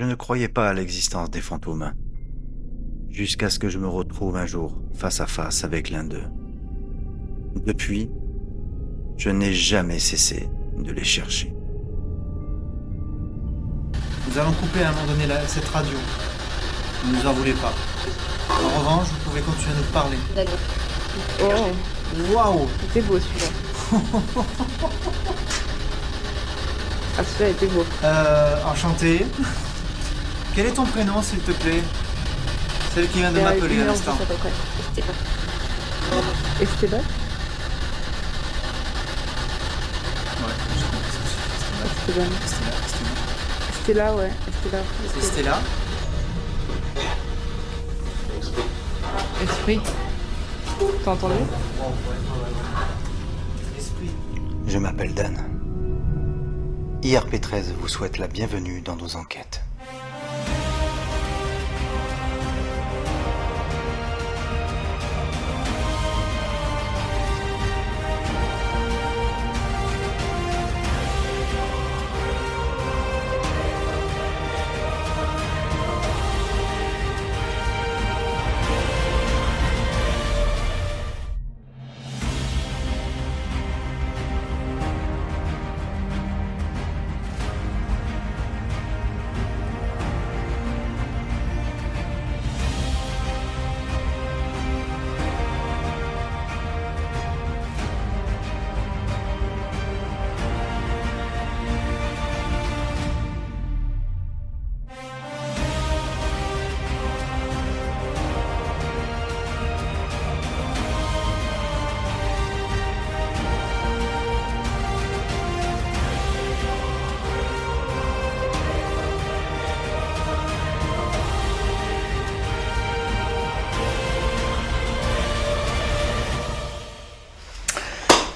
Je ne croyais pas à l'existence des fantômes, jusqu'à ce que je me retrouve un jour face à face avec l'un d'eux. Depuis, je n'ai jamais cessé de les chercher. Nous allons couper à un moment donné cette radio. Ne nous en voulez pas. En revanche, vous pouvez continuer à nous parler. D'accord. Oh, Waouh! c'était beau celui-là. Ah, celui-là était beau. Enchanté. Quel est ton prénom, s'il te plaît? Celle qui vient de m'appeler à l'instant. Esteban. Esteban? Ouais, je comprends. Esteban. Stella, ouais. Stella. C'est Stella. Esprit. T'as entendu? Esprit. Je m'appelle Dan. IRP13 vous souhaite la bienvenue dans nos enquêtes.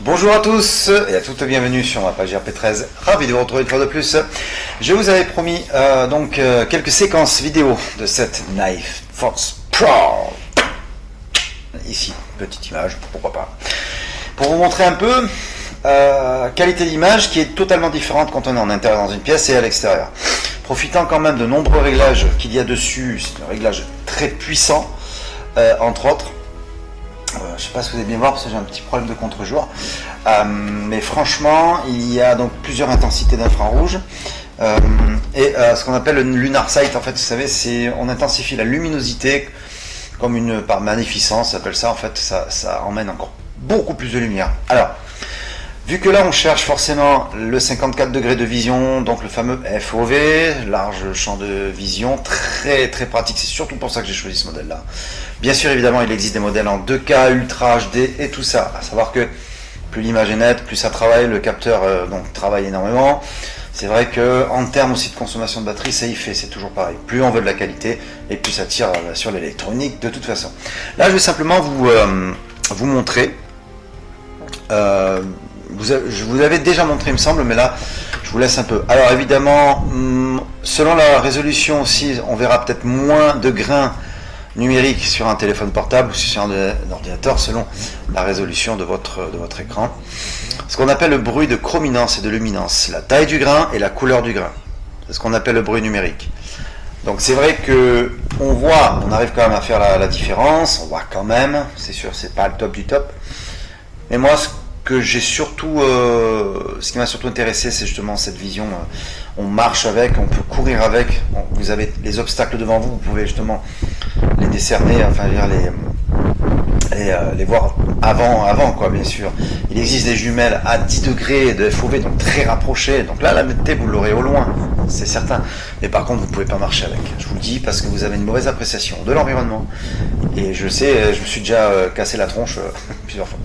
Bonjour à tous et à toutes, bienvenue sur ma page RP13. Ravi de vous retrouver une fois de plus. Je vous avais promis quelques séquences vidéo de cette Knife Force Pro. Ici, petite image, pourquoi pas. Pour vous montrer un peu qualité d'image qui est totalement différente quand on est en intérieur dans une pièce et à l'extérieur. Profitant quand même de nombreux réglages qu'il y a dessus, c'est un réglage très puissant, entre autres. Je ne sais pas si vous allez bien voir parce que j'ai un petit problème de contre-jour, mais franchement il y a donc plusieurs intensités d'infrarouge et ce qu'on appelle le lunar sight, en fait vous savez, c'est on intensifie la luminosité comme par magnificence, ça s'appelle ça, en fait ça emmène encore beaucoup plus de lumière. Alors vu que là on cherche forcément le 54 degrés de vision, donc le fameux FOV, large champ de vision, très très pratique, c'est surtout pour ça que j'ai choisi ce modèle là. Bien sûr évidemment il existe des modèles en 2K, Ultra HD et tout ça, à savoir que plus l'image est nette, plus ça travaille, le capteur donc travaille énormément. C'est vrai que en termes aussi de consommation de batterie, ça y fait, c'est toujours pareil. Plus on veut de la qualité et plus ça tire sur l'électronique de toute façon. Là je vais simplement vous montrer. Je vous avais déjà montré il me semble, mais là je vous laisse un peu. Alors évidemment, selon la résolution aussi, on verra peut-être moins de grains numériques sur un téléphone portable ou sur un ordinateur selon la résolution de votre écran. Ce qu'on appelle le bruit de chrominance et de luminance, la taille du grain et la couleur du grain. C'est ce qu'on appelle le bruit numérique. Donc c'est vrai que on arrive quand même à faire la différence, on voit quand même, c'est sûr, c'est pas le top du top. Mais moi, ce qui m'a surtout intéressé, c'est justement cette vision. On marche avec, on peut courir avec. Vous avez les obstacles devant vous, vous pouvez justement les décerner, enfin les voir avant quoi, bien sûr. Il existe des jumelles à 10 degrés de FOV, donc très rapprochées. Donc là, la netteté, vous l'aurez au loin, c'est certain. Mais par contre, vous ne pouvez pas marcher avec. Je vous le dis parce que vous avez une mauvaise appréciation de l'environnement. Et je sais, je me suis déjà cassé la tronche plusieurs fois.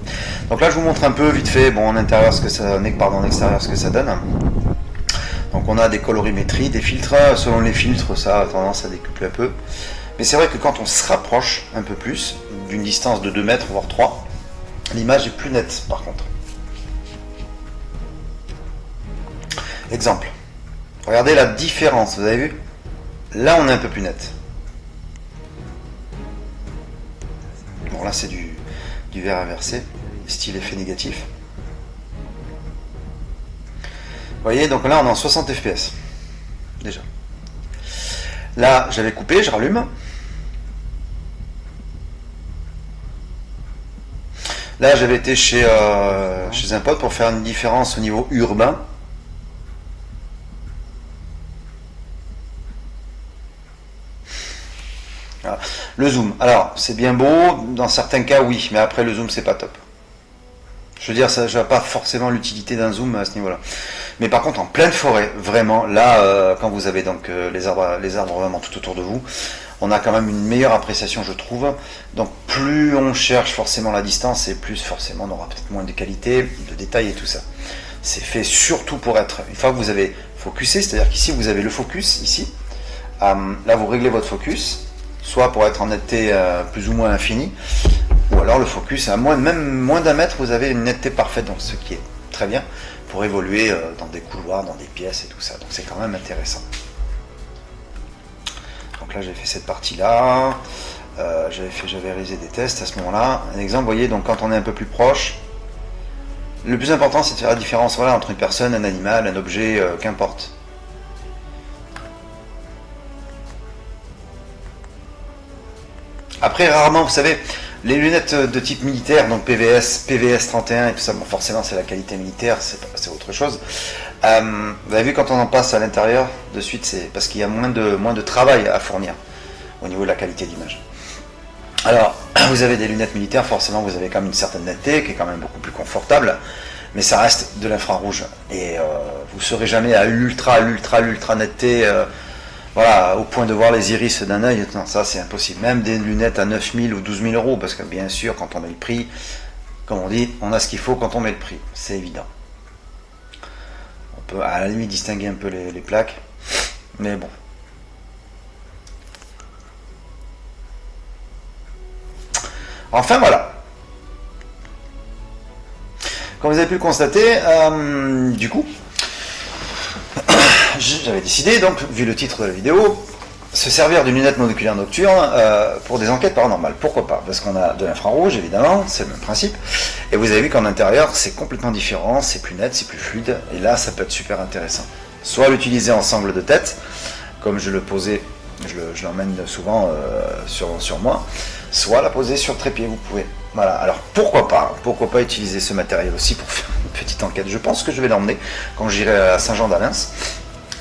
Donc là, je vous montre un peu vite fait, en extérieur ce que ça donne. Donc on a des colorimétries, des filtres. Selon les filtres, ça a tendance à décupler un peu. Mais c'est vrai que quand on se rapproche un peu plus, d'une distance de 2 mètres, voire 3, l'image est plus nette par contre. Exemple. Regardez la différence, vous avez vu? Là on est un peu plus net. Bon là c'est du verre inversé, style effet négatif. Vous voyez, donc là on est en 60 fps. Déjà. Là, j'avais coupé, je rallume. Là, j'avais été chez un pote pour faire une différence au niveau urbain. Voilà. Le zoom, alors c'est bien beau, dans certains cas oui, mais après le zoom c'est pas top. Je veux dire, ça n'a pas forcément l'utilité d'un zoom à ce niveau-là. Mais par contre en pleine forêt, vraiment, là, quand vous avez donc les arbres vraiment tout autour de vous, on a quand même une meilleure appréciation je trouve. Donc plus on cherche forcément la distance et plus forcément on aura peut-être moins de qualité, de détails et tout ça. C'est fait surtout pour être, une fois que vous avez focusé, c'est-à-dire qu'ici vous avez le focus, ici, là vous réglez votre focus, soit pour être en netteté plus ou moins infinie, ou alors le focus à même moins d'un mètre, vous avez une netteté parfaite, donc ce qui est très bien pour évoluer dans des couloirs, dans des pièces et tout ça. Donc c'est quand même intéressant. Donc là j'ai fait cette partie-là, j'avais réalisé des tests à ce moment-là. Un exemple, vous voyez, donc quand on est un peu plus proche, le plus important c'est de faire la différence voilà, entre une personne, un animal, un objet, qu'importe. Après, rarement, vous savez, les lunettes de type militaire, donc PVS 31 et tout ça, bon, forcément c'est la qualité militaire, c'est autre chose. Vous avez vu quand on en passe à l'intérieur, de suite, c'est parce qu'il y a moins de travail à fournir au niveau de la qualité d'image. Alors, vous avez des lunettes militaires, forcément vous avez quand même une certaine netteté qui est quand même beaucoup plus confortable, mais ça reste de l'infrarouge. Et vous ne serez jamais à l'ultra netteté. Voilà, au point de voir les iris d'un œil, non, ça c'est impossible. Même des lunettes à 9 000 ou 12 000 euros, parce que bien sûr, quand on met le prix, comme on dit, on a ce qu'il faut quand on met le prix, c'est évident. On peut à la limite distinguer un peu les plaques, mais bon. Enfin voilà. Comme vous avez pu le constater, du coup, j'avais décidé, donc, vu le titre de la vidéo, se servir d'une lunette monoculaire nocturne pour des enquêtes paranormales. Pourquoi pas? Parce qu'on a de l'infrarouge, évidemment, c'est le même principe. Et vous avez vu qu'en intérieur, c'est complètement différent, c'est plus net, c'est plus fluide. Et là, ça peut être super intéressant. Soit l'utiliser en sangle de tête, comme je le posais, je l'emmène souvent sur moi, soit la poser sur le trépied, vous pouvez. Voilà, alors pourquoi pas utiliser ce matériel aussi pour faire une petite enquête. Je pense que je vais l'emmener quand j'irai à Saint-Jean-d'Alens.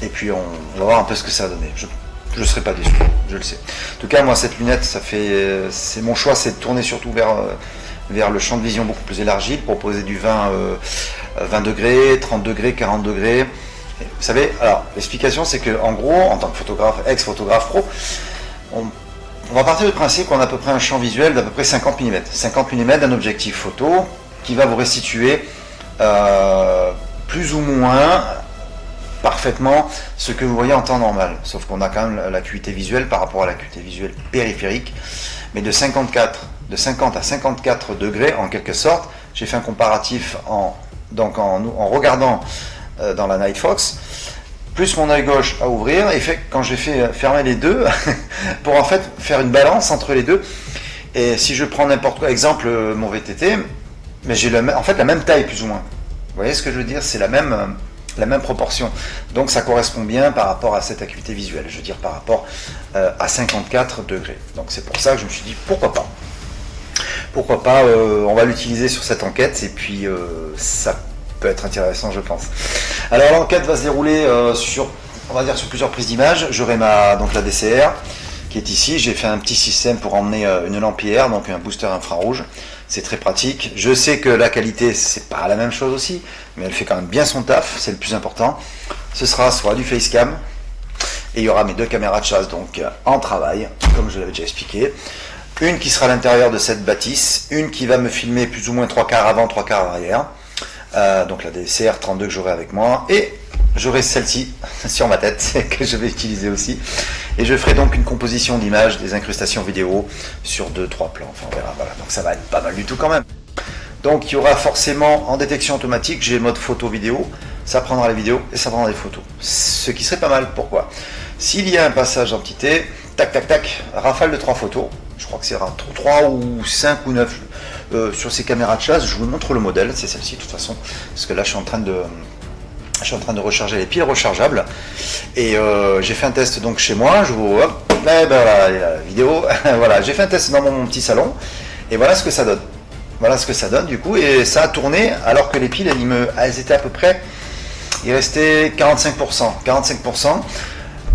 Et puis on va voir un peu ce que ça va donner. Je ne serai pas déçu, je le sais. En tout cas, moi cette lunette, c'est mon choix, c'est de tourner surtout vers le champ de vision beaucoup plus élargi, de proposer du 20 degrés, 30 degrés, 40 degrés. Et vous savez, alors l'explication c'est que en gros, en tant que photographe, ex-photographe pro, on va partir du principe qu'on a à peu près un champ visuel d'à peu près 50 mm. 50 mm d'un objectif photo qui va vous restituer plus ou moins parfaitement ce que vous voyez en temps normal. Sauf qu'on a quand même l'acuité visuelle par rapport à l'acuité visuelle périphérique. Mais de 50 à 54 degrés en quelque sorte, j'ai fait un comparatif en regardant dans la Night Fox, plus mon œil gauche à ouvrir, et quand j'ai fait fermer les deux, pour en fait faire une balance entre les deux. Et si je prends n'importe quoi, exemple mon VTT, mais j'ai en fait la même taille plus ou moins. Vous voyez ce que je veux dire? C'est la même proportion. Donc ça correspond bien par rapport à cette acuité visuelle, je veux dire par rapport à 54 degrés. Donc c'est pour ça que je me suis dit pourquoi pas. Pourquoi pas, on va l'utiliser sur cette enquête et puis ça peut être intéressant je pense. Alors l'enquête va se dérouler sur plusieurs prises d'image. J'aurai la DCR qui est ici. J'ai fait un petit système pour emmener une lampière, donc un booster infrarouge. C'est très pratique. Je sais que la qualité c'est pas la même chose aussi, mais elle fait quand même bien son taf, c'est le plus important. Ce sera soit du facecam et il y aura mes deux caméras de chasse donc en travail, comme je l'avais déjà expliqué. Une qui sera à l'intérieur de cette bâtisse, une qui va me filmer plus ou moins 3/4 avant, 3/4 arrière. Donc la DCR 32 que j'aurai avec moi, et j'aurai celle-ci sur ma tête que je vais utiliser aussi, et je ferai donc une composition d'images, des incrustations vidéo sur 2-3 plans, enfin on verra, voilà, donc ça va être pas mal du tout quand même. Donc il y aura forcément en détection automatique, j'ai le mode photo vidéo, ça prendra les vidéos et ça prendra les photos, ce qui serait pas mal. Pourquoi? S'il y a un passage d'entité, tac tac tac, rafale de 3 photos, je crois que c'est 3 ou 5 ou 9 sur ces caméras de chasse. Je vous montre le modèle, c'est celle-ci de toute façon, parce que là je suis en train de Je suis en train de recharger les piles rechargeables et j'ai fait un test donc chez moi. Je vous hop, ben voilà la vidéo. Voilà, j'ai fait un test dans mon petit salon et voilà ce que ça donne. Voilà ce que ça donne du coup et ça a tourné alors que les piles elles étaient à peu près, il restait 45%. 45%.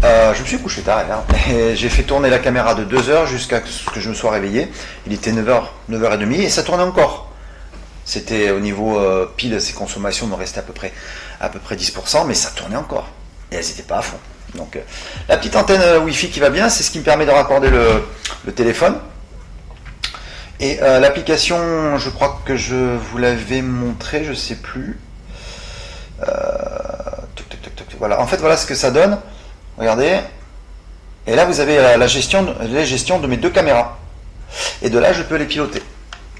Je me suis couché tard et j'ai fait tourner la caméra de 2 heures jusqu'à ce que je me sois réveillé. Il était 9h, 9h30 et ça tournait encore. C'était au niveau pile, ces consommations me restaient à peu près 10%, mais ça tournait encore. Et elles n'étaient pas à fond. Donc la petite antenne Wi-Fi qui va bien, c'est ce qui me permet de raccorder le téléphone. Et l'application, je crois que je vous l'avais montré, je sais plus. Voilà. En fait, voilà ce que ça donne. Regardez. Et là, vous avez la gestion de mes 2 caméras. Et de là, je peux les piloter.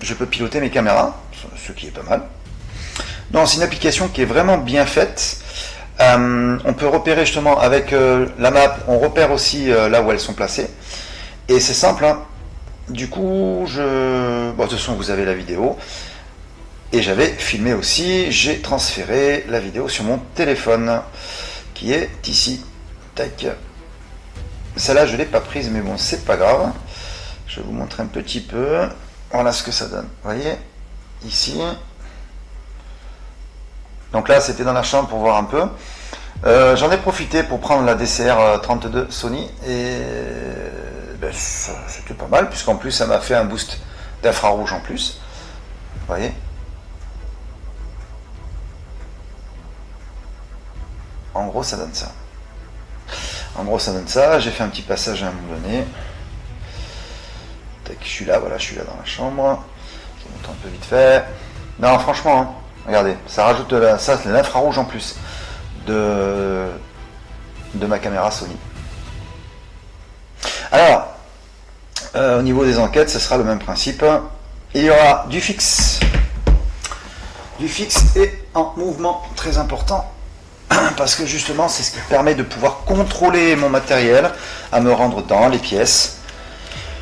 Je peux piloter mes caméras, ce qui est pas mal. Donc, c'est une application qui est vraiment bien faite. On peut repérer justement avec la map, on repère aussi là où elles sont placées. Et c'est simple. Hein. Du coup, bon, de toute façon, vous avez la vidéo. Et j'avais filmé aussi. J'ai transféré la vidéo sur mon téléphone qui est ici. Tac. Celle-là, je ne l'ai pas prise, mais bon, c'est pas grave. Je vais vous montrer un petit peu. Voilà ce que ça donne. Vous voyez, ici. Donc là, c'était dans la chambre pour voir un peu. J'en ai profité pour prendre la DCR 32 Sony. Et ben, c'était pas mal, puisqu'en plus, ça m'a fait un boost d'infrarouge en plus. Vous voyez. En gros, ça donne ça. En gros, ça donne ça. J'ai fait un petit passage à un moment donné. Tac, je suis là, voilà, je suis là dans la chambre. Je vous montre un peu vite fait. Non, franchement, hein, regardez, ça rajoute ça, c'est l'infrarouge en plus de ma caméra Sony. Alors, au niveau des enquêtes, ce sera le même principe. Il y aura du fixe. Du fixe et en mouvement, très important. Parce que justement, c'est ce qui permet de pouvoir contrôler mon matériel, à me rendre dans les pièces.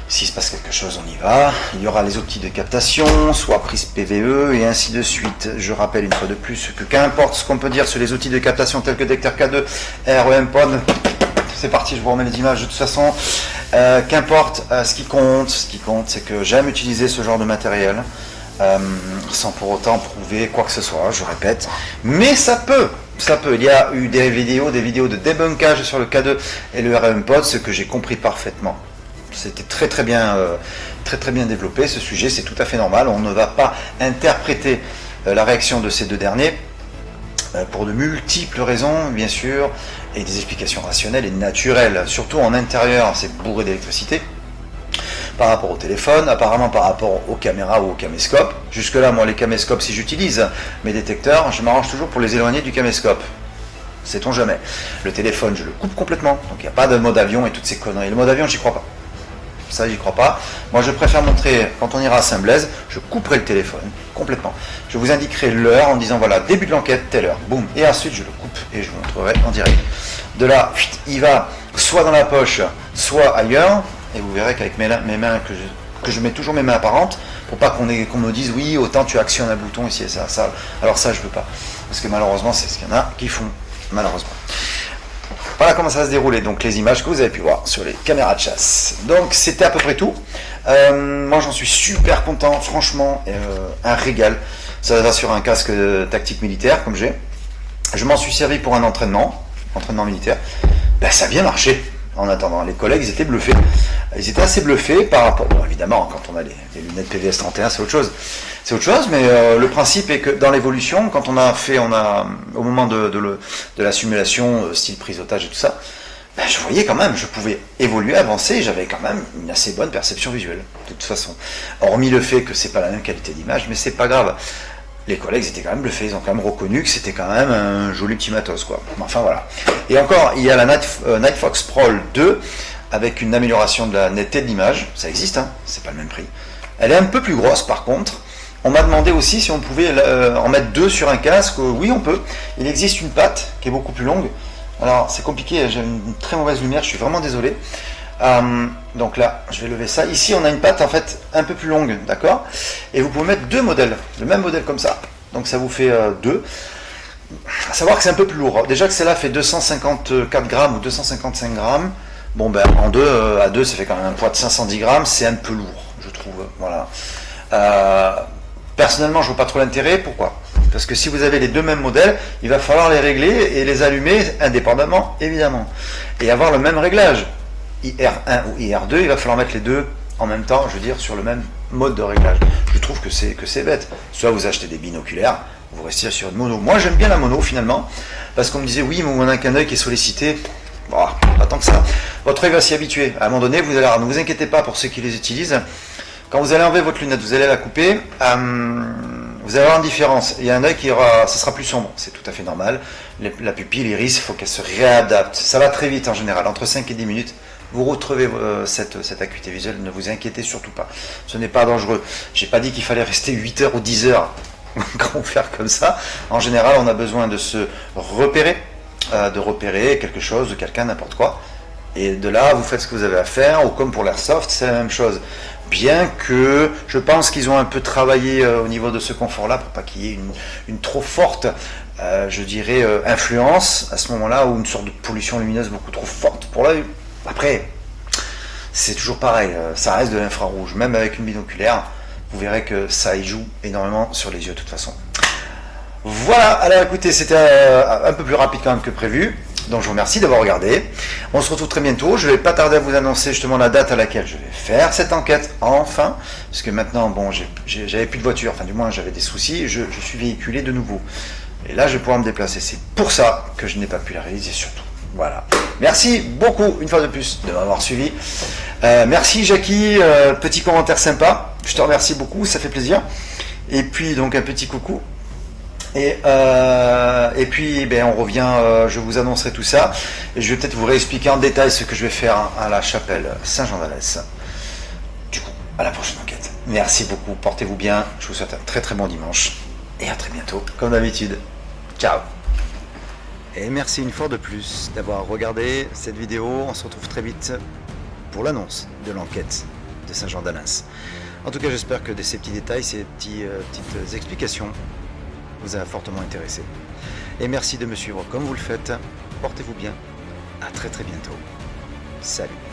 S'il se passe quelque chose, on y va. Il y aura les outils de captation, soit prise PVE, et ainsi de suite. Je rappelle une fois de plus que qu'importe ce qu'on peut dire sur les outils de captation tels que Decter K2, REM Pod, c'est parti, je vous remets les images de toute façon. Qu'importe, ce qui compte, c'est que j'aime utiliser ce genre de matériel. Sans pour autant prouver quoi que ce soit, je répète. Mais ça peut. Il y a eu des vidéos de débunkage sur le K2 et le REM Pod, ce que j'ai compris parfaitement. C'était très bien développé ce sujet, c'est tout à fait normal. On ne va pas interpréter la réaction de ces 2 derniers pour de multiples raisons, bien sûr, et des explications rationnelles et naturelles. Surtout en intérieur, c'est bourré d'électricité. Par rapport au téléphone, apparemment par rapport aux caméras ou aux caméscopes. Jusque là, moi les caméscopes, si j'utilise mes détecteurs, je m'arrange toujours pour les éloigner du caméscope. Sait-on jamais. Le téléphone, je le coupe complètement, donc il n'y a pas de mode avion et toutes ces conneries. Le mode avion, j'y crois pas. Ça, j'y crois pas. Moi, je préfère montrer, quand on ira à Saint-Blaise, je couperai le téléphone complètement. Je vous indiquerai l'heure en disant, voilà, début de l'enquête, telle heure, boum, et ensuite je le coupe et je vous montrerai en direct. De là, il va soit dans la poche, soit ailleurs. Et vous verrez qu'avec mes mains, que je mets toujours mes mains apparentes, pour pas qu'on me dise oui, autant tu actionnes un bouton ici et ça. Alors ça, je peux pas. Parce que malheureusement, c'est ce qu'il y en a qui font. Malheureusement. Voilà comment ça va se dérouler. Donc les images que vous avez pu voir sur les caméras de chasse. Donc c'était à peu près tout. Moi j'en suis super content. Franchement, un régal. Ça va sur un casque tactique militaire comme j'ai. Je m'en suis servi pour un entraînement militaire. Ben, ça a bien marché. En attendant, les collègues, ils étaient bluffés. Ils étaient assez bluffés par rapport... Bon, évidemment, quand on a les lunettes PVS 31, c'est autre chose. C'est autre chose, mais le principe est que dans l'évolution, quand on a au moment de la simulation, style prise d'otage et tout ça, ben, je voyais quand même, je pouvais évoluer, avancer, j'avais quand même une assez bonne perception visuelle, de toute façon. Hormis le fait que c'est pas la même qualité d'image, mais c'est pas grave. Les collègues étaient quand même bluffés, ils ont quand même reconnu que c'était quand même un joli petit matos, quoi. Enfin voilà. Et encore, il y a la Nightfox Pro 2 avec une amélioration de la netteté de l'image. Ça existe, hein, c'est pas le même prix. Elle est un peu plus grosse par contre. On m'a demandé aussi si on pouvait en mettre 2 sur un casque. Oui, on peut. Il existe une patte qui est beaucoup plus longue. Alors c'est compliqué, j'ai une très mauvaise lumière, je suis vraiment désolé. Donc là, je vais lever ça. Ici, on a une patte en fait un peu plus longue, d'accord. Et vous pouvez mettre 2 modèles, le même modèle comme ça. Donc ça vous fait 2. à savoir que c'est un peu plus lourd. Déjà que celle-là fait 254 grammes ou 255 grammes. Bon ben en deux, à deux ça fait quand même un poids de 510 grammes, c'est un peu lourd, je trouve. Voilà. Personnellement je vois pas trop l'intérêt, pourquoi? Parce que si vous avez les deux mêmes modèles, il va falloir les régler et les allumer indépendamment, évidemment. Et avoir le même réglage. IR1 ou IR2, il va falloir mettre les deux en même temps, je veux dire, sur le même mode de réglage. Je trouve que c'est bête. Soit vous achetez des binoculaires, vous restez sur une mono. Moi j'aime bien la mono finalement, parce qu'on me disait oui, mais on n'a qu'un œil qui est sollicité. Bon, pas tant que ça. Votre œil va s'y habituer. À un moment donné, vous allez, ne vous inquiétez pas pour ceux qui les utilisent. Quand vous allez enlever votre lunette, vous allez la couper, vous allez avoir une différence. Il y a un œil qui aura, ça sera plus sombre. C'est tout à fait normal. La pupille, l'iris, il faut qu'elle se réadapte. Ça va très vite en général, entre 5 et 10 minutes. Vous retrouvez cette acuité visuelle, ne vous inquiétez surtout pas. Ce n'est pas dangereux. J'ai pas dit qu'il fallait rester 8 heures ou 10 heures grand faire comme ça. En général, on a besoin de se repérer, de repérer quelque chose, de quelqu'un, n'importe quoi. Et de là, vous faites ce que vous avez à faire, ou comme pour l'airsoft, c'est la même chose. Bien que je pense qu'ils ont un peu travaillé au niveau de ce confort-là, pour pas qu'il y ait une trop forte, je dirais, influence à ce moment-là, ou une sorte de pollution lumineuse beaucoup trop forte pour l'œil. Après, c'est toujours pareil, ça reste de l'infrarouge, même avec une binoculaire, vous verrez que ça y joue énormément sur les yeux de toute façon. Voilà, alors écoutez, c'était un peu plus rapide quand même que prévu, donc je vous remercie d'avoir regardé. On se retrouve très bientôt, je vais pas tarder à vous annoncer justement la date à laquelle je vais faire cette enquête, enfin, parce que maintenant, bon, j'avais plus de voiture, enfin du moins j'avais des soucis, je suis véhiculé de nouveau. Et là je vais pouvoir me déplacer, c'est pour ça que je n'ai pas pu la réaliser surtout. Voilà. Merci beaucoup, une fois de plus, de m'avoir suivi. Merci Jackie, petit commentaire sympa. Je te remercie beaucoup, ça fait plaisir. Et puis donc un petit coucou. Et puis ben, on revient, je vous annoncerai tout ça. Et je vais peut-être vous réexpliquer en détail ce que je vais faire à la chapelle Saint-Jean-d'Alès. Du coup, à la prochaine enquête. Merci beaucoup, portez-vous bien. Je vous souhaite un très très bon dimanche. Et à très bientôt, comme d'habitude. Ciao. Et merci une fois de plus d'avoir regardé cette vidéo. On se retrouve très vite pour l'annonce de l'enquête de Saint-Jean-d'Alès. En tout cas, j'espère que ces petits détails, ces petites explications vous a fortement intéressé. Et merci de me suivre comme vous le faites. Portez-vous bien. À très très bientôt. Salut.